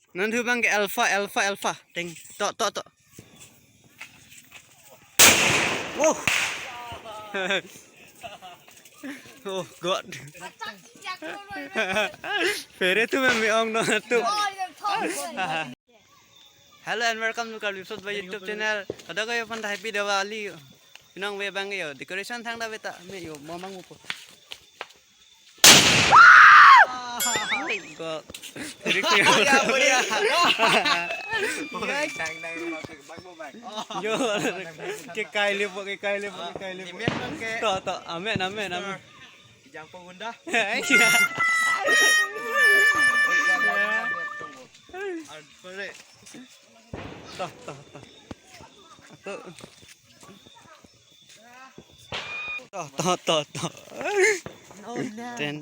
Nanti bang ke alpha. Ting, tok. Wow. Oh God. Fere tu मैं ong no tu. Hello and welcome to Kalipsot by YouTube channel. Ada kayo pan happy Diwali. Pinang we bang yo decoration thang da beta me yo mamang mo po. God. Very clear. बढ़िया. Yo ke kaile po. To amen. Yang pengunda. To. Ten.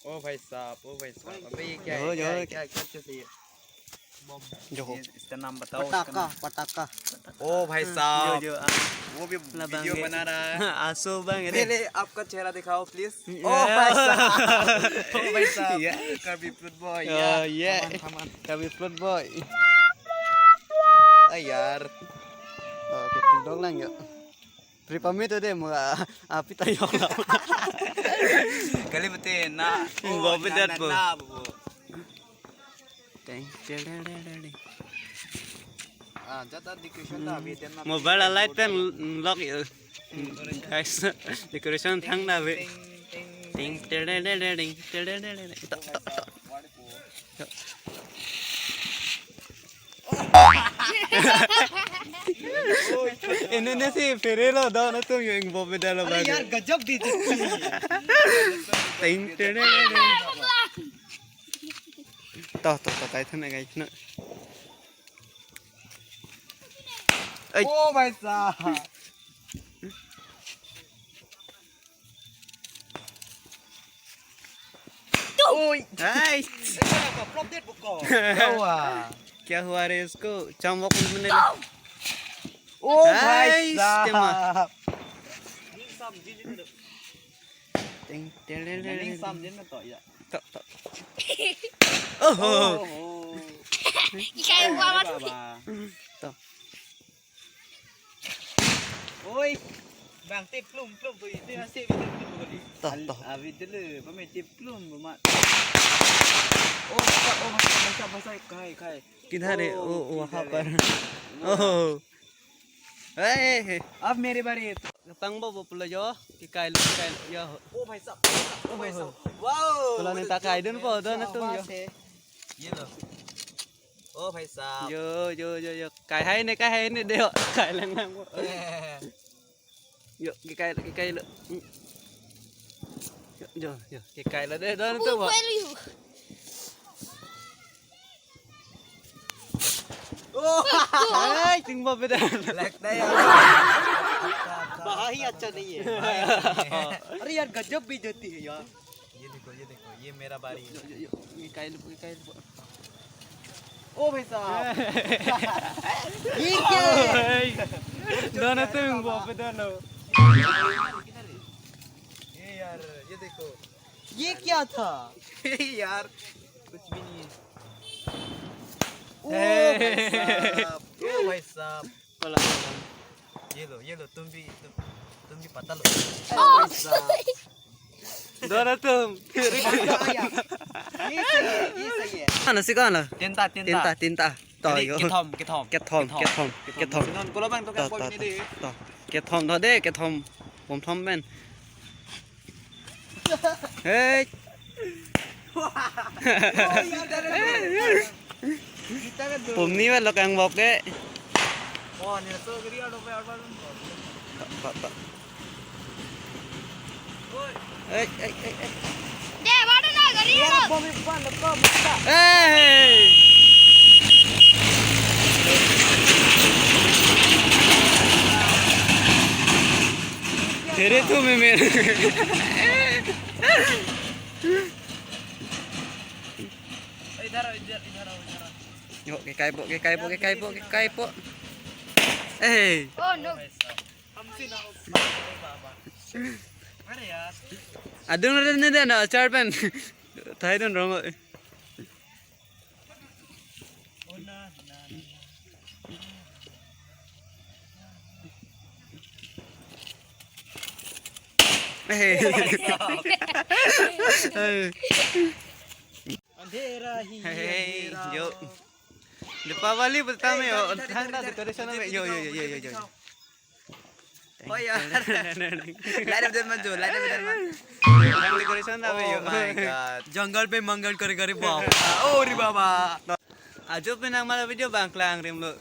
ओ भाई साहब अबे ये क्या जो, है जो, क्या चाहिए जो इसका नाम बताओ पटाखा ओ भाई साहब जो वो भी वीडियो बना रहा है आंसू बंग पहले आपका चेहरा दिखाओ प्लीज ओ भाई साहब कभी फुटबॉल ये कभी फ्लोट बॉय यार kita dong lang ya pri pamit deh mau api tayo lang kali betul na Nggak bedat, Bu. bu deng jata decoration dah video na mobile light pen lock ya guys decoration thang na be ding इन्होंने से फेरे लो दो ना तुम यूं बॉबे डालो बाग यार गजब भी टिंग तो काय थे ना गाइस ना ओ भाई साहब ओए प्रॉप डेट बुक को क्या हुआ रे इसको चमक में ओ भाई साहब टिंग समझे में तो या तो ओहो Ikaw yung wawan. तो ओए bang tip plum tu itu nasi video tadi तो abi dulu pamit tip plum mak oh masa kai किधर है ओ वहां पर ओह ए अब मेरे बारे पंग बो पुलो जो कि काय यो ओ भाई साहब वाओ पुलो ने ता काय दन पो दन तुम यो ये लो ओ भाई साहब yo काय है ने दे काय lang lang yo cái lo yo cái काय lo de don tu bo ai ting bo beda लगता है यार बाहर ही अच्छा नहीं है अरे यार गजब भी देती है यार ये देखो ये मेरा बारी है ये काय lo ओ भाई साहब ये क्या है दोनों तुम bo beda lo ये यार ये देखो ये क्या था यार कुछ भी नहीं है ओ भाई साहब बोला ये लो तुम भी पता लो दोनों तुम ये सही है Ano si Kana? Tinta. To yo. Get home. Non ko lang to ka boy ni di. To. Get home to de, get home.ผมทอมแม่นเฮ้ย ผมนี่ว่าเรากำลังบอกเด้ Oh, ni so giri ado pe ado. เอ้ย Deh, waduh nak gari Yaar bom ban ko mutta. เอ้ย तेरे तो में मेरे Idhar. Yo, cái cây bộ. Ê. Oh no. Hamsin ako. अरे यार Adung na din na char pen. Thai don rong. ओ ना ना अंधेरा ही Hey, अंधेरा yo. Dipawali pertama yo. Thanda decoration में yo. ओ यार लाइट बदल मत जो लाइट बदल मत Thanda decoration ना yo. माय गॉड जंगल पे मंगल करे करे बाबा ओ रे बाबा Ajo pinang mala video bang klang rim lo.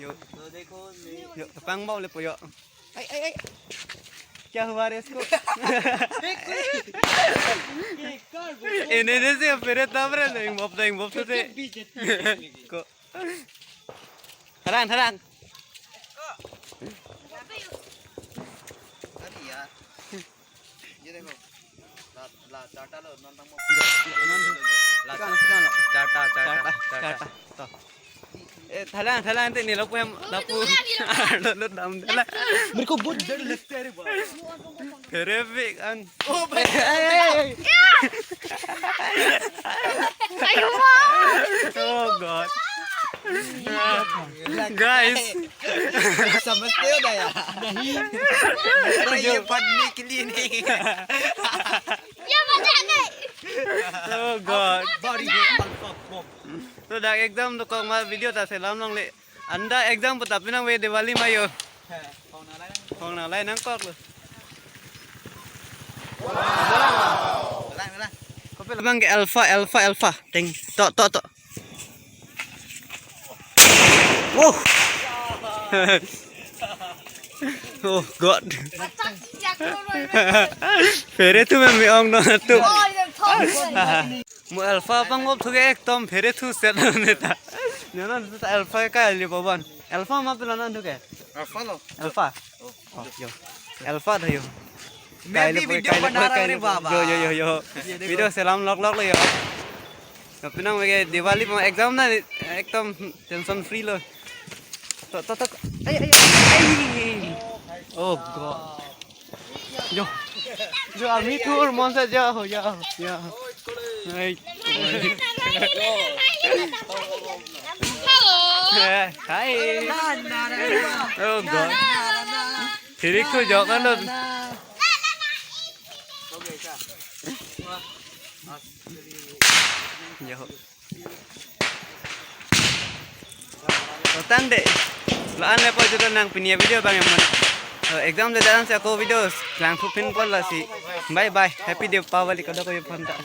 Yo. तो देखो Yo, pang mau le po yo. Ay. क्या हुआ रे इसको इन्हें से फिरे तब रे नहीं मोप से को हरान अरे यार ये देखो ला चाटा लो नंदम ला चाटा तो ए थलान ते नीलो पे लापू लो दम दला मेरे को बहुत डर लगता है रे बाबा terrific an ओ भाई Ayo mo. oh god guys समझते हो दया नहीं तो ये पढ़ने के लिए नहीं Ya mata kai. oh god body तो dak exam to kong ma video ta selam long le anda exam but tapi nang we Diwali mayo kong na lai nang kok lo Kopi labang ke alpha ting to oh oh god Pacak siak lo. फेरे तू में ong no tu Oh, yang thong. mo alpha pang ngop thuge ekdom फेरे तू set ne ta nana ta alpha ka li boban alpha ma pela nan thuge follow alpha oh yo alpha thayo मैं भी video बना रहा हूं रे बाबा yo video selam log lo yo tapi nang we Diwali ma exam na ekdom tension free lo to ay oh god yo army tour mon sa ja ho ya ay Hello. hi oh god thirik ko jo kan lo yo tang de laan le po judo nang pinia video bang emon exam de dalam se ako videos lang pupin pol la si bye happy Deepavali kada ko yo phanta